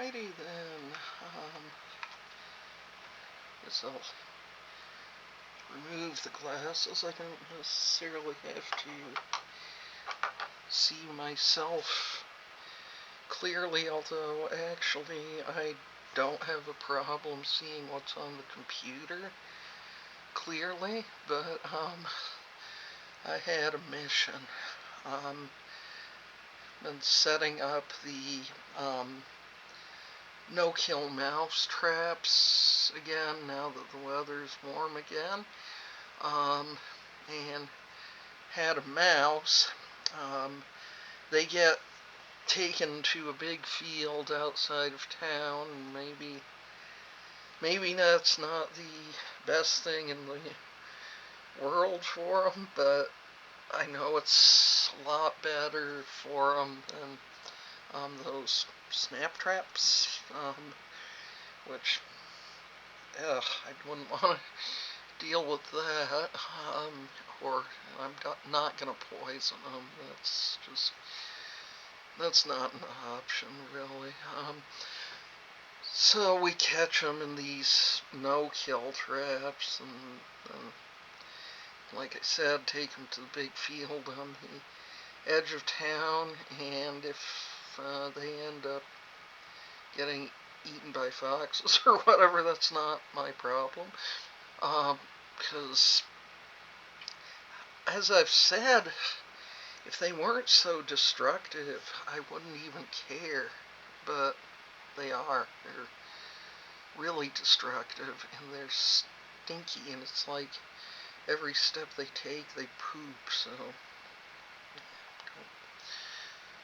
Alrighty then. Guess I'll remove the glasses. I don't necessarily have to see myself clearly, although actually I don't have a problem seeing what's on the computer clearly, but I had a mission. Been setting up the no-kill mouse traps again now that the weather's warm again, and had a mouse. They get taken to a big field outside of town, and maybe that's not the best thing in the world for them, but I know it's a lot better for them than those snap traps, which I wouldn't want to deal with that, or I'm not going to poison them. That's not an option, really. So we catch them in these no-kill traps, and like I said, take them to the big field on the edge of town, and if they end up getting eaten by foxes or whatever, that's not my problem. Because, as I've said, if they weren't so destructive, I wouldn't even care. But they are. They're really destructive, and they're stinky, and it's like every step they take, they poop, so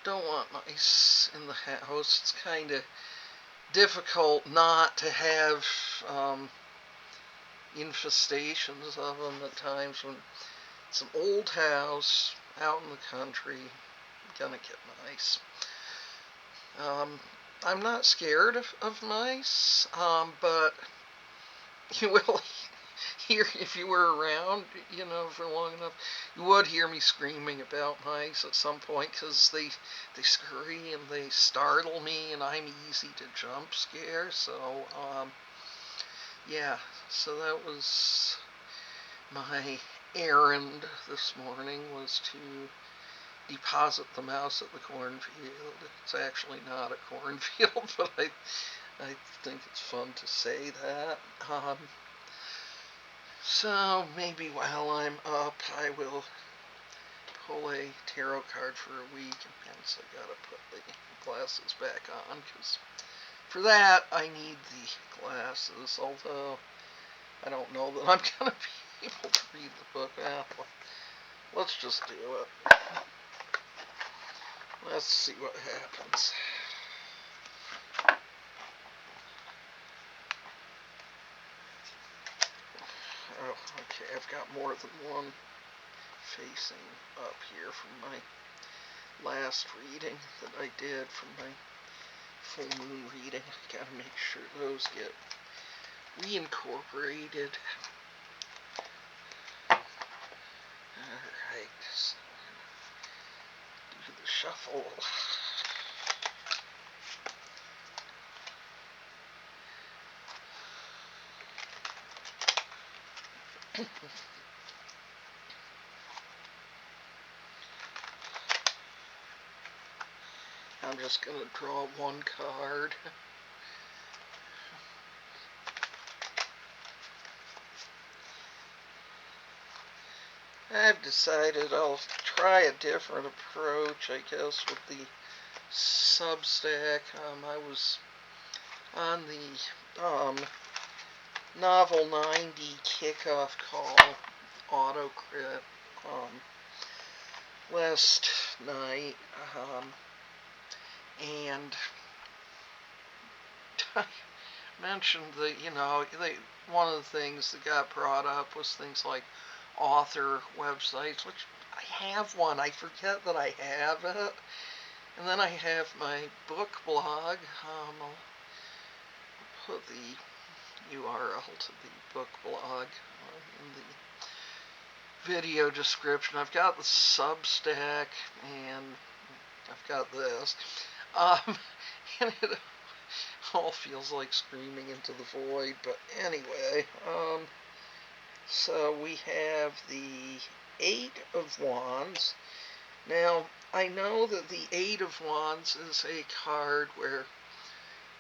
don't want mice in the house. It's kind of difficult not to have infestations of them at times when it's an old house out in the country. Gonna get mice. I'm not scared of mice, but you will hear, if you were around, for long enough, you would hear me screaming about mice at some point, because they scurry and they startle me, and I'm easy to jump scare. So yeah, so that was my errand this morning, was to deposit the mouse at the cornfield. It's actually not a cornfield, but I think it's fun to say that. So maybe while I'm up, I will pull a tarot card for a week, and hence I gotta put the glasses back on, because for that I need the glasses, although I don't know that I'm gonna be able to read the book. Let's just do it. Let's see what happens. Oh, okay, I've got more than one facing up here from my last reading that I did, from my full moon reading. Gotta make sure those get reincorporated. Alright, so do the shuffle. I'm just going to draw one card. I've decided I'll try a different approach, I guess, with the Substack. I was on the Novel 90 kickoff call, AutoCrit, last night, and I mentioned that, one of the things that got brought up was things like author websites, which I have one. I forget that I have it. And then I have my book blog. I'll put the URL to the book blog in the video description. I've got the Substack, and I've got this. And all feels like screaming into the void. But anyway, so we have the Eight of Wands. Now, I know that the Eight of Wands is a card where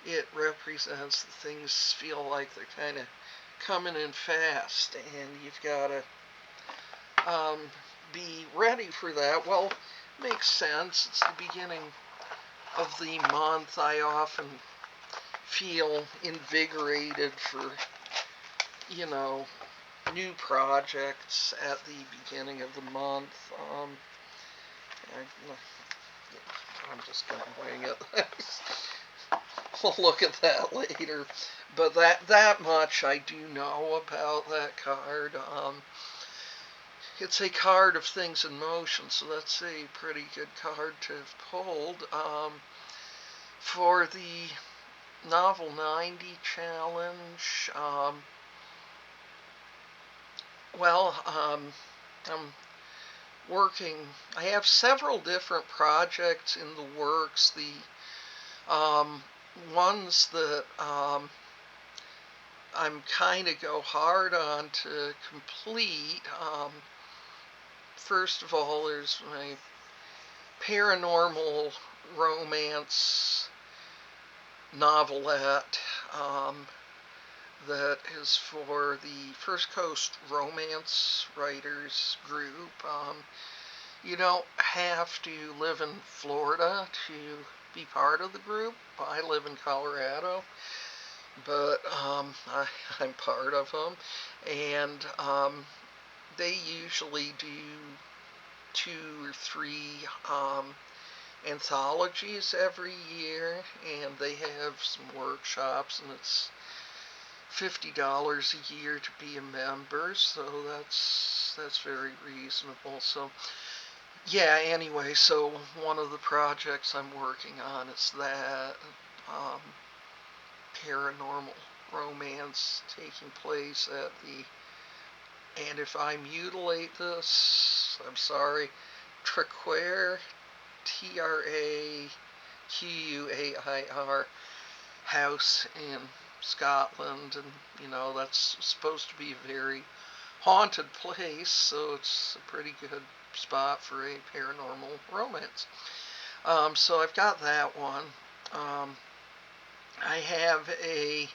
it represents that things feel like they're kind of coming in fast, and you've got to be ready for that. Well, makes sense. It's the beginning of the month. I often feel invigorated for, you know, new projects at the beginning of the month. I'm just going to wing it. We'll look at that later. But that much I do know about that card. It's a card of things in motion, so that's a pretty good card to have pulled. For the Novel 90 challenge, I'm working. I have several different projects in the works. The ones that I'm kind of go hard on to complete. First of all, there's my paranormal romance novelette that is for the First Coast Romance Writers Group. You don't have to live in Florida to be part of the group. I live in Colorado, but I'm part of them, and they usually do 2 or 3 anthologies every year, and they have some workshops, and it's $50 a year to be a member, so that's very reasonable. So yeah, anyway, so one of the projects I'm working on is that paranormal romance taking place at the, and if I mutilate this, I'm sorry, Traquair, Traquair house in Scotland, and that's supposed to be a very haunted place, so it's a pretty good spot for a paranormal romance. So I've got that one. I have a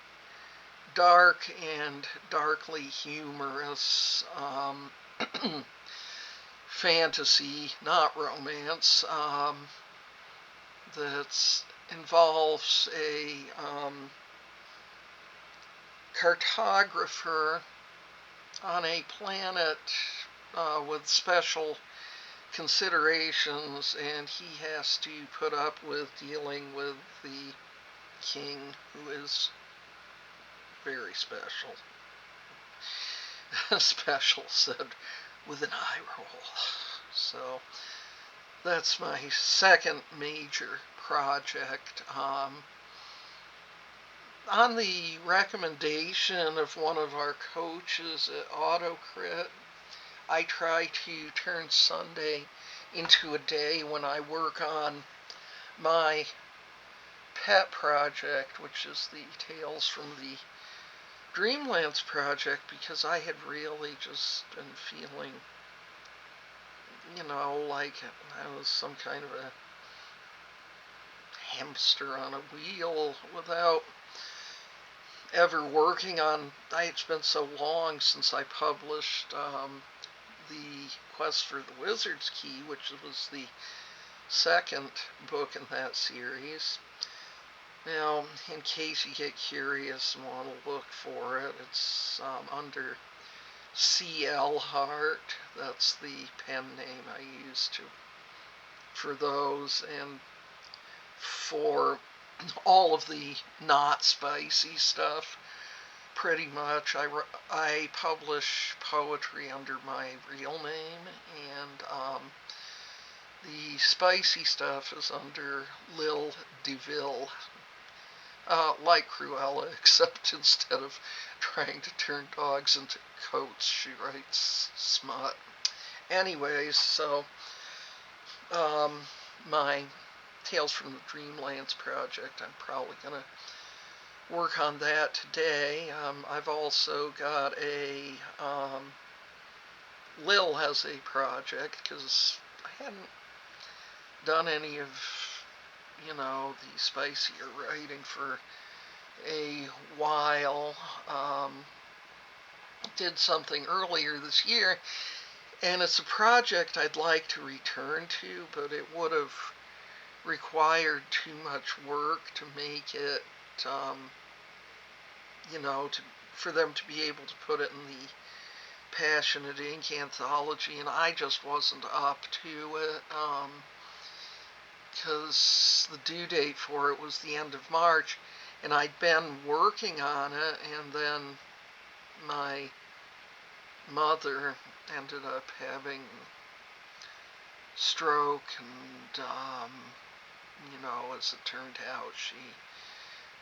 dark and darkly humorous fantasy, not romance, that involves a cartographer on a planet with special considerations, and he has to put up with dealing with the king, who is very special. Special said with an eye roll. So that's my second major project. On the recommendation of one of our coaches at AutoCrit, I try to turn Sunday into a day when I work on my pet project, which is the Tales from the Dreamlands project, because I had really just been feeling, like I was some kind of a hamster on a wheel without ever working on. It's been so long since I published the Quest for the Wizard's Key, which was the second book in that series. Now, in case you get curious and want to look for it, it's under C.L. Hart. That's the pen name I used for those, and for all of the not spicy stuff. Pretty much, I publish poetry under my real name, and the spicy stuff is under Lil DeVille. Like Cruella, except instead of trying to turn dogs into coats, she writes smut. Anyways, so my Tales from the Dreamlands project, I'm probably going to work on that today. I've also got Lil has a project because I hadn't done any of, the spicier writing for a while. Did something earlier this year, and it's a project I'd like to return to, but it would have required too much work to make it, um, for them to be able to put it in the Passionate Ink anthology, and I just wasn't up to it, because the due date for it was the end of March, and I'd been working on it, and then my mother ended up having stroke, and as it turned out, she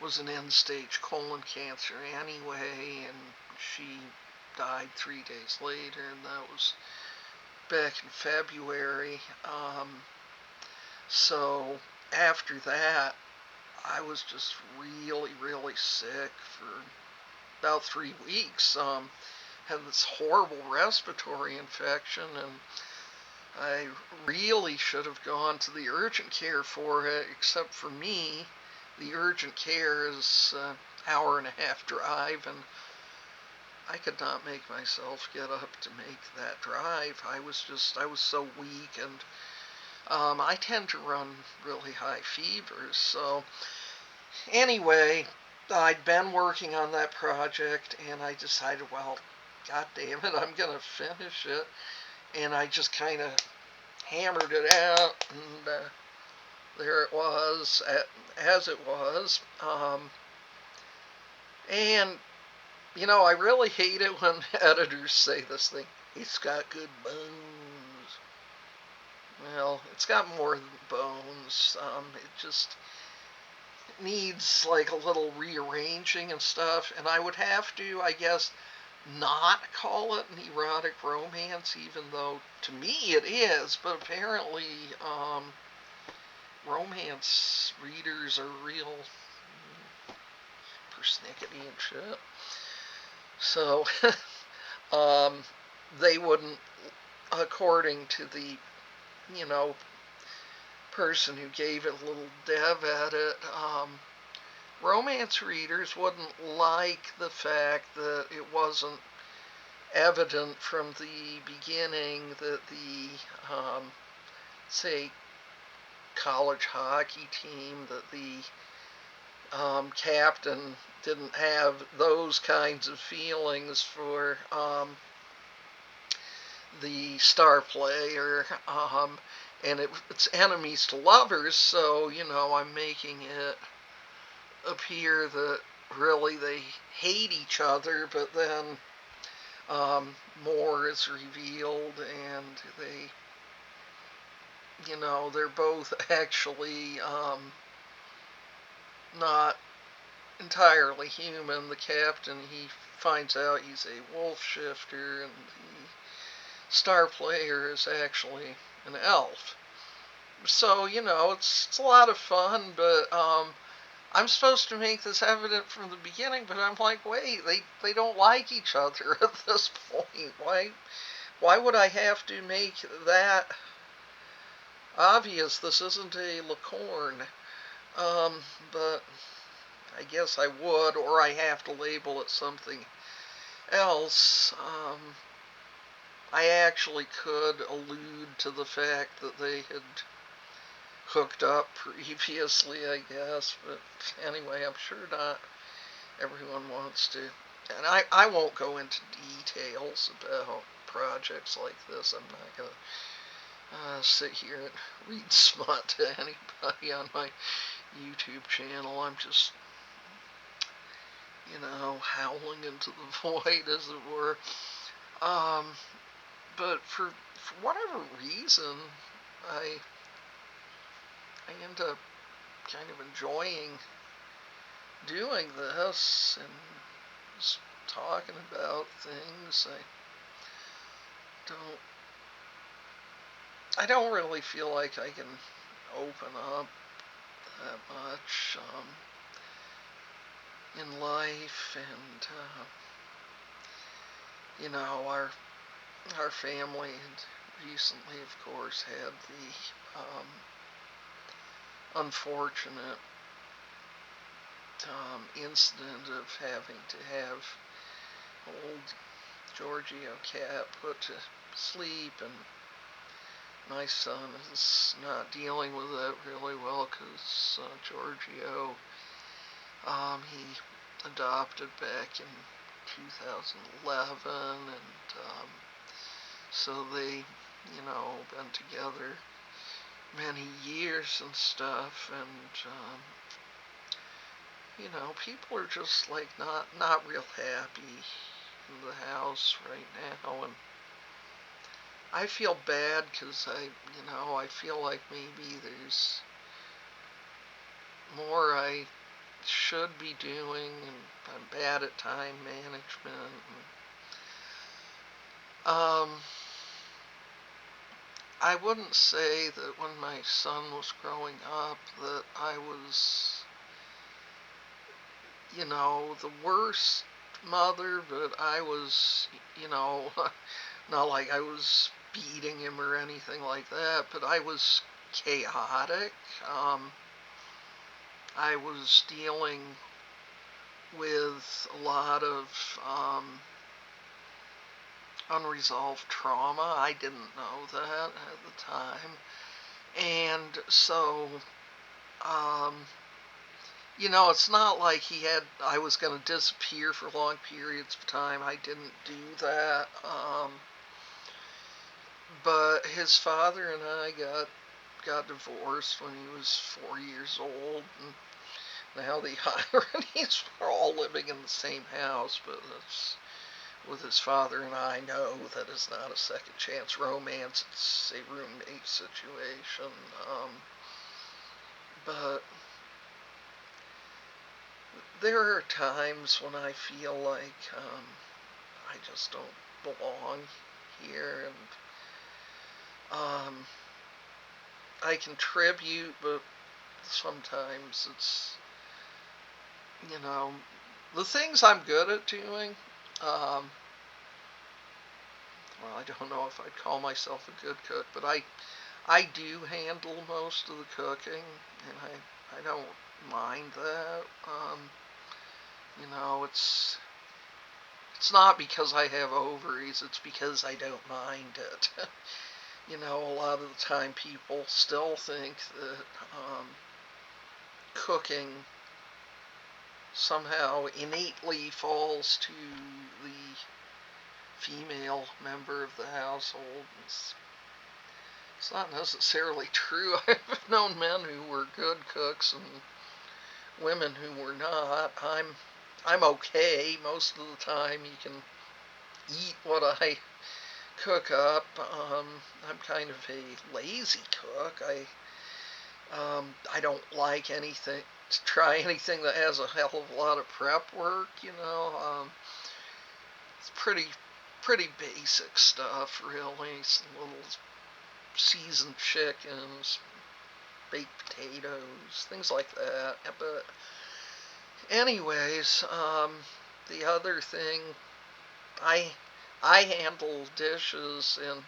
was an end-stage colon cancer anyway, and she died 3 days later, and that was back in February. So after that, I was just really, really sick for about 3 weeks. Had this horrible respiratory infection, and I really should have gone to the urgent care for it, except for me, the urgent care is an hour and a half drive, and I could not make myself get up to make that drive. I was so weak, and I tend to run really high fevers. So anyway, I'd been working on that project, and I decided, well, God damn it, I'm going to finish it. And I just kind of hammered it out, and there it was, as it was. And, I really hate it when editors say this thing, it's got good bones. Well, it's got more than bones. It just needs like a little rearranging and stuff, and I would have to, I guess, not call it an erotic romance, even though to me it is, but apparently romance readers are real persnickety and shit. So they wouldn't, according to the, person who gave it a little dev edit, romance readers wouldn't like the fact that it wasn't evident from the beginning that the, say, college hockey team, that the captain didn't have those kinds of feelings for the star player, and it's enemies to lovers, so, I'm making it appear that really they hate each other, but then more is revealed, and they're both actually not entirely human. The captain, he finds out he's a wolf shifter, and the star player is actually an elf. So, it's a lot of fun, but I'm supposed to make this evident from the beginning, but I'm like, wait, they don't like each other at this point. Why would I have to make that obvious? This isn't a Lacorn. But I guess I would, or I have to label it something else. I actually could allude to the fact that they had hooked up previously, I guess, but anyway, I'm sure not everyone wants to. And I won't go into details about projects like this. I'm not going to sit here and read smut to anybody on my YouTube channel. I'm just, howling into the void, as it were. But for whatever reason, I end up kind of enjoying doing this and just talking about things. I don't really feel like I can open up that much. in life, and our family had recently, of course, had the unfortunate incident of having to have old Giorgio cat put to sleep, and my son is not dealing with that really well because Giorgio, he adopted back in 2011, and so they, been together many years and stuff, and people are just like not real happy in the house right now, and I feel bad because I feel like maybe there's more I should be doing, and I'm bad at time management. I wouldn't say that when my son was growing up that I was, the worst mother, but I was, not like I was beating him or anything like that, but I was chaotic. I was dealing with a lot of unresolved trauma. I didn't know that at the time. And so, it's not like I was going to disappear for long periods of time. I didn't do that. But his father and I got divorced when he was 4 years old, and now the ironies we're all living in the same house, but it's with his father and I know that it's not a second chance romance, it's a roommate situation. But there are times when I feel like I just don't belong here, and I contribute, but sometimes it's, you know, the things I'm good at doing. Well, I don't know if I'd call myself a good cook, but I do handle most of the cooking, and I don't mind that. It's not because I have ovaries, it's because I don't mind it. A lot of the time people still think that cooking somehow innately falls to the female member of the household. It's not necessarily true. I've known men who were good cooks and women who were not. I'm okay most of the time. You can eat what I cook up. I'm kind of a lazy cook. I don't like anything to try anything that has a hell of a lot of prep work. It's pretty basic stuff, really. Some little seasoned chickens, baked potatoes, things like that. But anyways, the other thing, I I handle dishes and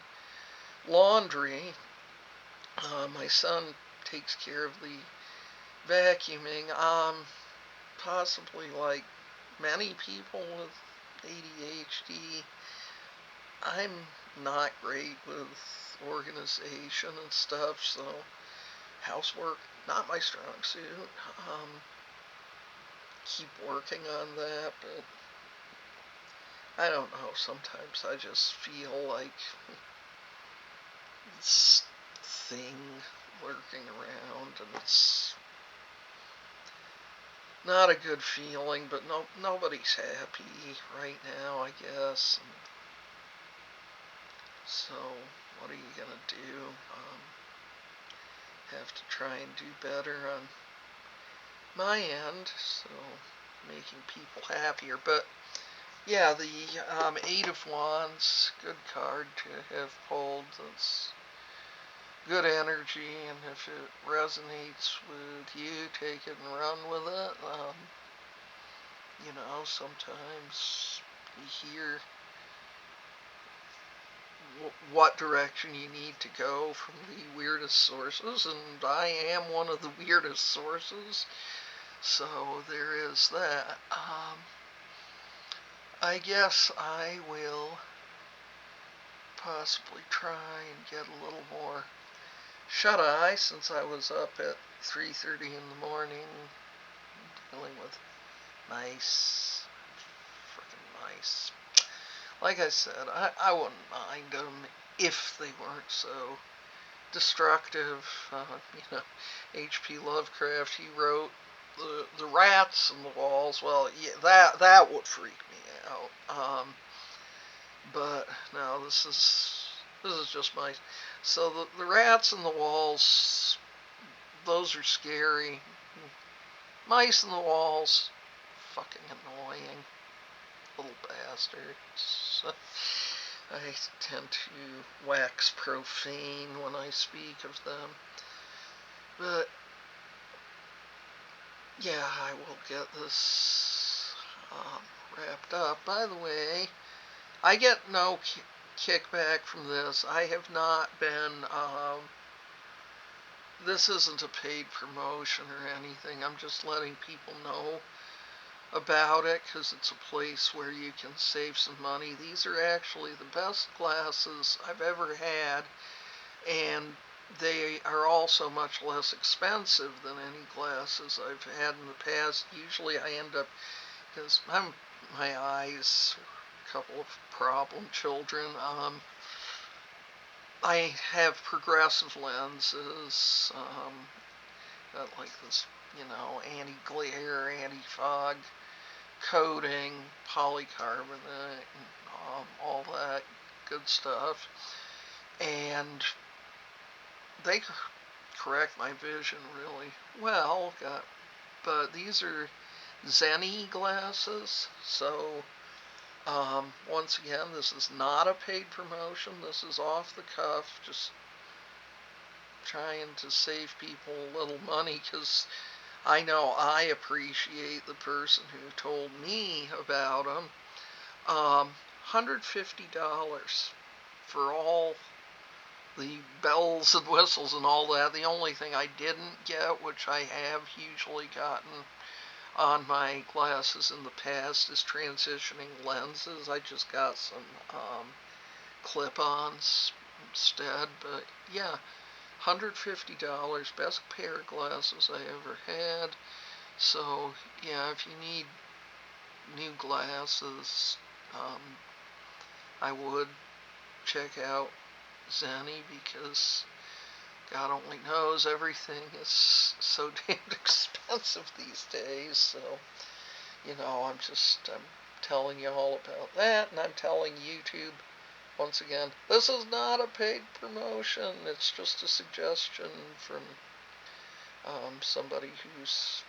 laundry. My son takes care of the vacuuming. Possibly like many people with ADHD, I'm not great with organization and stuff, so housework, not my strong suit. Keep working on that, but I don't know. Sometimes I just feel like this thing lurking around, and it's not a good feeling, but nobody's happy right now, I guess. And so, what are you gonna do? Have to try and do better on my end, so making people happier. But yeah, the Eight of Wands, good card to have pulled. That's good energy, and if it resonates with you, take it and run with it. sometimes you hear what direction you need to go from the weirdest sources, and I am one of the weirdest sources, so there is that. I guess I will possibly try and get a little more shut-eye since I was up at 3:30 in the morning dealing with mice, freaking mice. Like I said, I wouldn't mind them if they weren't so destructive. H.P. Lovecraft, he wrote the rats and the walls. Well, yeah, that would freak me out. But no, this is just my. So the rats and the walls, those are scary. Mice in the walls, fucking annoying little bastards. I tend to wax profane when I speak of them. But yeah, I will get this wrapped up. By the way, I get no kickback from this. I have not been, this isn't a paid promotion or anything. I'm just letting people know about it because it's a place where you can save some money. These are actually the best glasses I've ever had, and they are also much less expensive than any glasses I've had in the past. Usually I end up, because my eyes, a couple of problem children, I have progressive lenses, got like this, anti-glare, anti-fog coating, polycarbonate, and all that good stuff. And they correct my vision really well. But these are Zenni glasses, so once again, this is not a paid promotion. This is off the cuff, just trying to save people a little money, because I know I appreciate the person who told me about them. $150 for all the bells and whistles and all that. The only thing I didn't get, which I have usually gotten on my glasses in the past, is transitioning lenses. I just got some clip-ons instead. But yeah, $150, best pair of glasses I ever had. So yeah, if you need new glasses, I would check out Zenni, because God only knows everything is so damn expensive these days. So I'm telling you all about that, and I'm telling YouTube once again, this is not a paid promotion. It's just a suggestion from somebody who's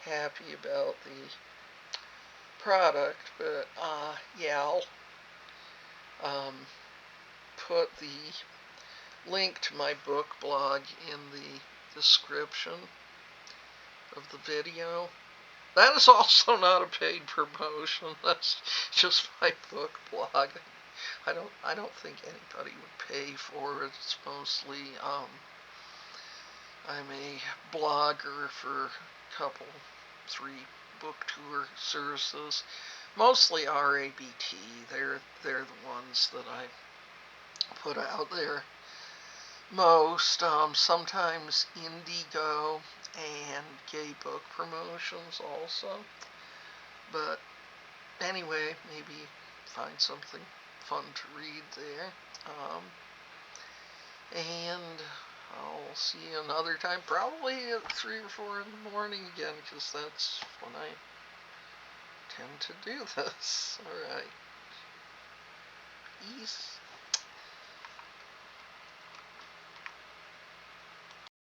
happy about the product. But yeah, I'll put the link to my book blog in the description of the video. That is also not a paid promotion. That's just my book blog. I don't think anybody would pay for it. It's mostly I'm a blogger for a couple, 3 book tour services. Mostly RABT. They're the ones that I put out there most. Sometimes Indigo and Gay Book Promotions also. But anyway, maybe find something fun to read there. And I'll see you another time, probably at 3 or 4 in the morning again, because that's when I tend to do this. Alright. Peace.